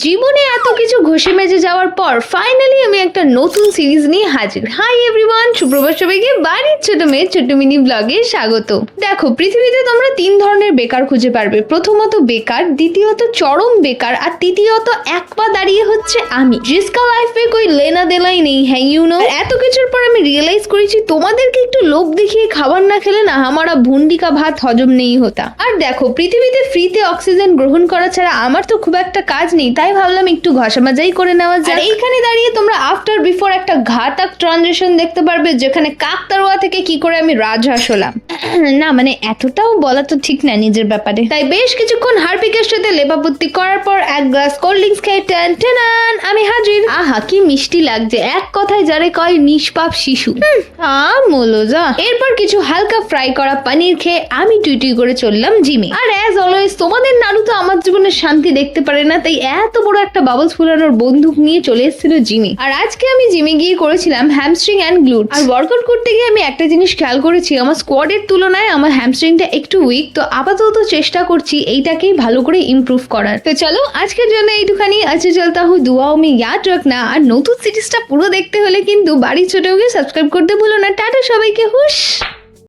জীবনে এত কিছু ঘষে মেজে যাওয়ার পর ফাইনালি আমি একটা নতুন সিরিজ নিয়ে হাজির। হাই এভরিওয়ান, সুপ্রভাত সবাইকে বাড়ির ছোট মেয়ে ছোট মিনি ব্লগে স্বাগত। দেখো, পৃথিবীতে তোমরা তিন ধরনের বেকার খুঁজে পারবে। প্রথমত বেকার, দ্বিতীয়ত চরম বেকার, আর তৃতীয়ত এক পা দাঁড়িয়ে হচ্ছে আমি। জিসকা লাইফে কই লেনা দেলাই নেই, হ্যাঁ ইউ নো। এত কিছুর পর আমি রিয়েলাইজ করেছি তোমাদেরকে একটু লোভ দেখিয়ে খাবার না খেলে না আমারা ভুন্ডি কা ভাত হজম নেই হতা। আর দেখো, পৃথিবীতে ফ্রিতে অক্সিজেন গ্রহণ করা ছাড়া আমার তো খুব একটা কাজ নেই, তাই ভাবলাম একটু ঘষা মাজাই করে নেওয়া যায়। এইখানে দাঁড়িয়ে তোমরা আফটার বিফোর একটা ঘাতক ট্রানজিশন দেখতে পারবে, যেখানে কাকতাড়ুয়া থেকে কি করে আমি রাজহাঁস হলাম। না মানে এতটাও বলা তো ঠিক না নিজের ব্যাপারে। তাই বেশ কিছুক্ষণ হারপিকের সাথে লেপাপত্তি করার পর এক গ্লাস কোল্ড ড্রিঙ্কস খেয়ে টান আমি হাজির। আহা কি মিষ্টি লাগছে, এক কথায় যারে কয় নিষ্পাপ শিশু। মোলোজা। এরপর কিছু হালকা ফ্রাই করা পনির খেয়ে আমি টুই করে চললাম জিমে। আর অ্যাজ অলওয়েজ তোমাদের নাড়ু তো আমার জীবনে শান্তি দেখতে পারে না, তাই এত বড় একটা বাবলস ফুলানোর বন্দুক নিয়ে চলে এসেছিল জিমে। আর আজকে আমি জিমে গিয়ে করেছিলাম হ্যামস্ট্রিং অ্যান্ড গ্লুটস। আর ওয়ার্কআউট করতে গিয়ে আমি একটা জিনিস খেয়াল করেছি, আমার স্কোয়াডের তুলনায় আমার হ্যামস্ট্রিংটা একটু উইক। তো আপাতত চেষ্টা করছি এইটাকেই ভালো করে ইমপ্রুভ করার। তো চলো আজকের জন্য এইটুখানি। আছে চলতা হুঁ, দুয়াও মে ইয়াদ রাখনা। আর নতুন সিরিজটা পুরো দেখতে হলে কিন্তু বাড়ির ছোটকে সাবস্ক্রাইব করতে ভুলো না। টাটা সবাইকে, হুশ।